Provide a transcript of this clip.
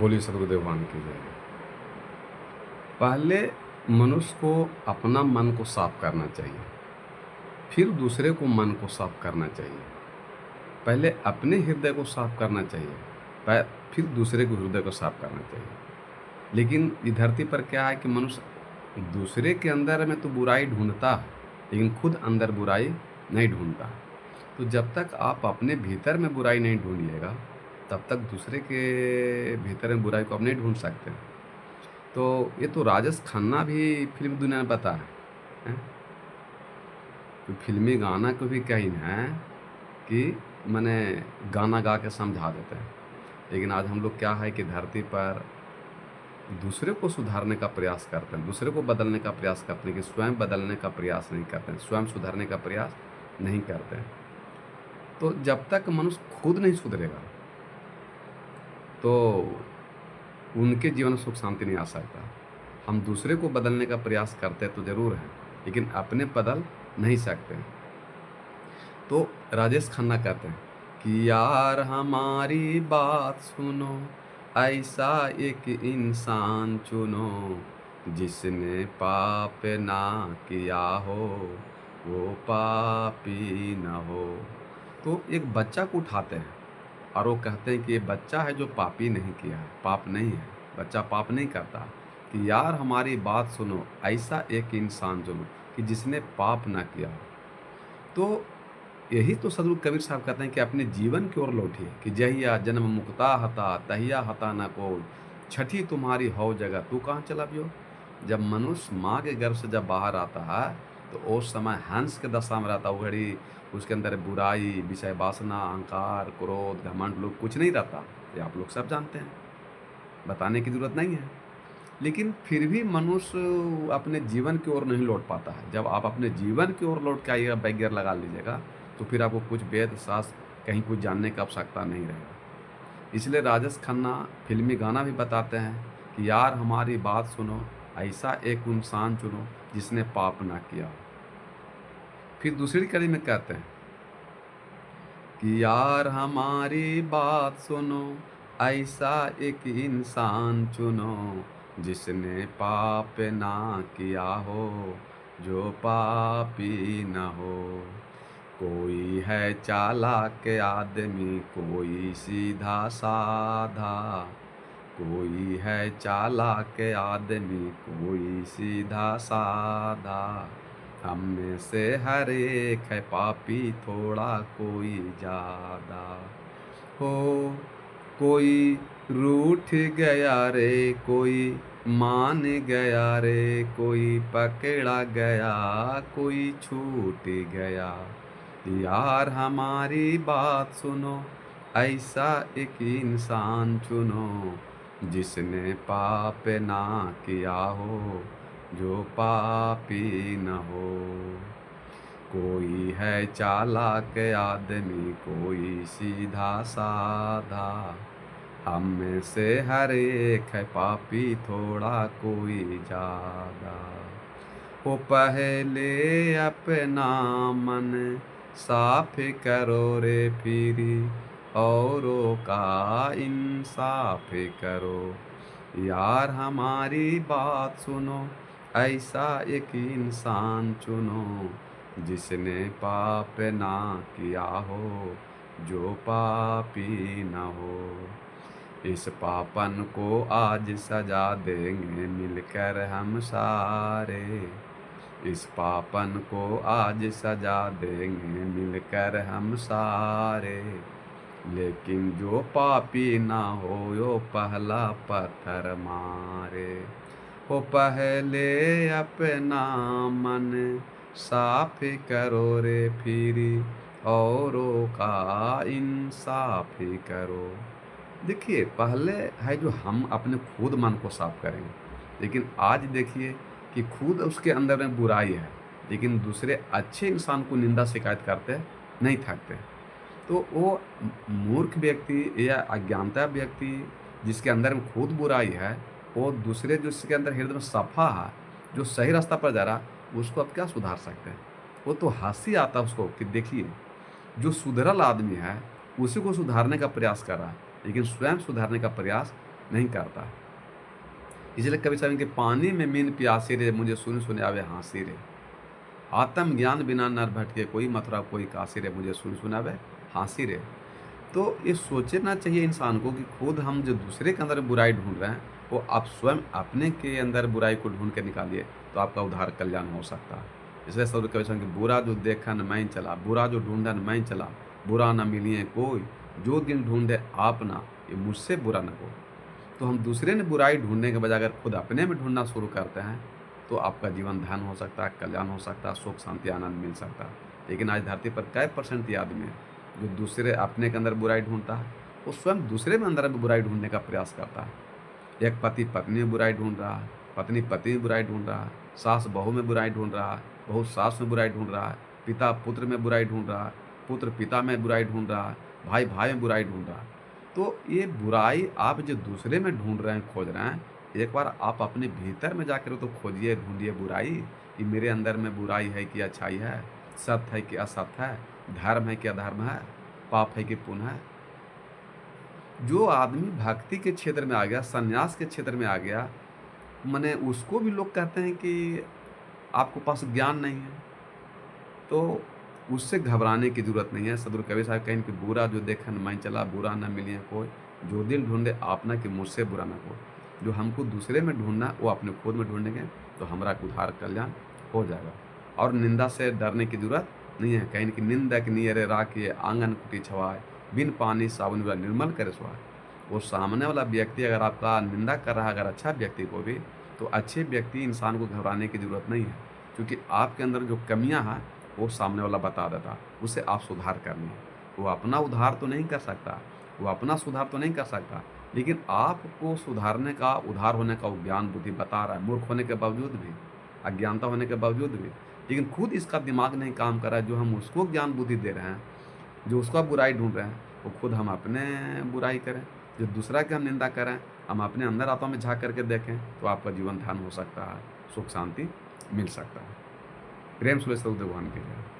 बोलिए सदगुरुदेव भगवान की जय। पहले मनुष्य को अपना मन को साफ करना चाहिए, फिर दूसरे को मन को साफ करना चाहिए। पहले अपने हृदय को साफ करना चाहिए, फिर दूसरे को हृदय को साफ करना चाहिए। लेकिन इस धरती पर क्या है कि मनुष्य दूसरे के अंदर में तो बुराई ढूंढता है, लेकिन खुद अंदर बुराई नहीं ढूंढता। तो जब तक आप अपने भीतर में बुराई नहीं ढूंढिएगा, तब तक दूसरे के भीतर में बुराई को आप नहीं ढूंढ सकते। तो ये तो राजेश खन्ना भी फ़िल्म दुनिया में बता हैं? तो फ़िल्मी गाना को भी कहीं है कि माने गाना गा के समझा देते हैं। लेकिन आज हम लोग क्या है कि धरती पर दूसरे को सुधारने का प्रयास करते हैं, दूसरे को बदलने का प्रयास करते हैं कि स्वयं बदलने का प्रयास नहीं करते हैं, स्वयं सुधारने का प्रयास नहीं करते हैं। तो जब तक मनुष्य खुद नहीं सुधरेगा, तो उनके जीवन में सुख शांति नहीं आ सकता। हम दूसरे को बदलने का प्रयास करते तो ज़रूर हैं, लेकिन अपने बदल नहीं सकते। तो राजेश खन्ना कहते हैं कि यार हमारी बात सुनो, ऐसा एक इंसान चुनो, जिसने पाप ना किया हो, वो पापी न हो। तो एक बच्चा को उठाते हैं और वो कहते हैं कि ये बच्चा है जो पापी नहीं किया है, पाप नहीं है, बच्चा पाप नहीं करता। कि यार हमारी बात सुनो, ऐसा एक इंसान चुनो कि जिसने पाप ना किया हो। तो यही तो सदगुरु कबीर साहब कहते हैं कि अपने जीवन की ओर लौटिए कि जहिया जन्म मुक्ता हता तहिया हता न कोई, छठी तुम्हारी हौ जगह तू कहाँ चला बियो। जब मनुष्य माँ के गर्भ से जब बाहर आता है, तो उस समय हंस के दशा में रहता, वो घड़ी उसके अंदर बुराई, विषय वासना, अहंकार, क्रोध, घमंड लोग कुछ नहीं रहता। ये आप लोग सब जानते हैं, बताने की ज़रूरत नहीं है। लेकिन फिर भी मनुष्य अपने जीवन की ओर नहीं लौट पाता है। जब आप अपने जीवन की ओर लौट के आइएगा, बैक गियर लगा लीजिएगा, तो फिर आपको कुछ वेद शास्त्र कहीं कुछ जानने की आवश्यकता नहीं रहेगा। इसलिए राजेश खन्ना फ़िल्मी गाना भी बताते हैं कि यार हमारी बात सुनो, ऐसा एक इंसान चुनो जिसने पाप ना किया हो। फिर दूसरी कड़ी में कहते हैं कि यार हमारी बात सुनो, ऐसा एक इंसान चुनो, जिसने पाप ना किया हो, जो पापी न हो। कोई है चालाक आदमी, कोई सीधा साधा, कोई है चालाक आदमी, कोई सीधा साधा, हम में से हर एक है पापी, थोड़ा कोई ज़्यादा। हो कोई रूठ गया रे, कोई मान गया रे, कोई पकड़ा गया, कोई छूट गया। यार हमारी बात सुनो, ऐसा एक इंसान चुनो, जिसने पाप ना किया हो, जो पापी न हो। कोई है चालाक आदमी, कोई सीधा साधा, हम में से हर एक है पापी, थोड़ा कोई ज़्यादा। वो पहले अपना मन साफ करो रे, फिरी औरों का इंसाफ करो। यार हमारी बात सुनो, ऐसा एक इंसान चुनो, जिसने पाप ना किया हो, जो पापी न हो। इस पापन को आज सजा देंगे मिलकर हम सारे, इस पापन को आज सजा देंगे मिलकर हम सारे। लेकिन जो पापी ना हो, यो पहला पत्थर मारे। वो पहले अपना मन साफ करो रे, फिरी औरों का इंसाफ करो। देखिए, पहले है जो हम अपने खुद मन को साफ करेंगे, लेकिन आज देखिए कि खुद उसके अंदर में बुराई है, लेकिन दूसरे अच्छे इंसान को निंदा शिकायत करते नहीं थकते। तो वो मूर्ख व्यक्ति या अज्ञानता व्यक्ति जिसके अंदर में खुद बुराई है, वो दूसरे जो जिसके अंदर हृदय में सफ़ा है, जो सही रास्ता पर जा रहा है, उसको आप क्या सुधार सकते हैं। वो तो हंसी आता है उसको कि देखिए, जो सुधरल आदमी है, उसी को सुधारने का प्रयास कर रहा है, लेकिन स्वयं सुधारने का प्रयास नहीं करता। इसलिए कवि साहब इनके पानी में मीन प्यासी रे, मुझे सुन सुन आवे हँसी रे। आत्मज्ञान बिना नर भटके, कोई मथुरा कोई काशी रे, मुझे सुन सुन आवे हँसी रे। तो ये सोचना चाहिए इंसान को कि खुद हम जो दूसरे के अंदर बुराई ढूँढ रहे हैं, वो आप स्वयं अपने के अंदर बुराई को ढूँढ के निकालिए, तो आपका उद्धार कल्याण हो सकता है। इसलिए सदगुरु कबीर साहब कि बुरा जो देखन मैं चला, बुरा जो ढूँढन मैं चला, बुरा न मिलिए कोई, जो दिन ढूँढे आप ना, ये मुझसे बुरा न कोई। तो हम दूसरे में बुराई ढूँढने के बजाय अगर खुद अपने में ढूँढना शुरू करते हैं, तो आपका जीवन धन हो सकता है, कल्याण हो सकता है, सुख शांति आनंद मिल सकता है। लेकिन आज धरती पर कै परसेंट आदमी है जो दूसरे अपने के अंदर बुराई ढूँढता है, वो स्वयं दूसरे में अंदर में बुराई ढूँढने का प्रयास करता है। एक पति पत्नी में बुराई ढूँढ रहा है, पत्नी पति में बुराई ढूँढ रहा है, सास बहू में बुराई ढूँढ रहा है, बहू सास में बुराई ढूँढ रहा है, पिता पुत्र में बुराई ढूँढ रहा है, पुत्र पिता में बुराई ढूँढ रहा है, भाई भाई में बुराई ढूँढ रहा है। तो ये बुराई आप जो दूसरे में ढूँढ रहे हैं, खोज रहे हैं, एक बार आप अपने भीतर में जाकर तो खोजिए, ढूँढिए बुराई, कि मेरे अंदर में बुराई है कि अच्छाई है, सत्य है कि असत्य है, धर्म है कि अधर्म है, पाप है कि पुण्य है। जो आदमी भक्ति के क्षेत्र में आ गया, सन्यास के क्षेत्र में आ गया, माने उसको भी लोग कहते हैं कि आपके पास ज्ञान नहीं है, तो उससे घबराने की ज़रूरत नहीं है। सदगुरु कबीर साहब कहें कि बुरा जो देखन मैं चला, बुरा न मिलिए कोई, जो दिल ढूँढे आपना कि मुझसे बुरा न कोई। जो हमको दूसरे में ढूँढना, वो अपने खुद में ढूँढेंगे, तो हमारा उद्धार कल्याण हो जाएगा। और निंदा से डरने की ज़रूरत नहीं है। कहें कि निंदक नियरे राखिए, आंगन कुटी छवाए, बिन पानी साबुन वाला निर्मल करे सोआए। वो सामने वाला व्यक्ति अगर आपका निंदा कर रहा है, अगर अच्छा व्यक्ति को भी, तो अच्छे व्यक्ति इंसान को घबराने की ज़रूरत नहीं है, क्योंकि आपके अंदर जो कमियां हैं वो सामने वाला बता देता, उसे आप सुधार करनी है। वो अपना उद्धार तो नहीं कर सकता, वो अपना सुधार तो नहीं कर सकता, लेकिन आपको सुधारने का, उद्धार होने का वो ज्ञान बुद्धि बता रहा है, मूर्ख होने के बावजूद भी, अज्ञानता होने के बावजूद भी। लेकिन खुद इसका दिमाग नहीं काम कर रहा है, जो हम उसको ज्ञान बुद्धि दे रहे हैं, जो उसका बुराई ढूंढ रहे हैं, वो खुद हम अपने बुराई करें, जो दूसरा की हम निंदा करें, हम अपने अंदर आत्मा में झाँक करके देखें, तो आपका जीवन धन हो सकता है, सुख शांति मिल सकता है। प्रेम सुरेश भगवान की जय।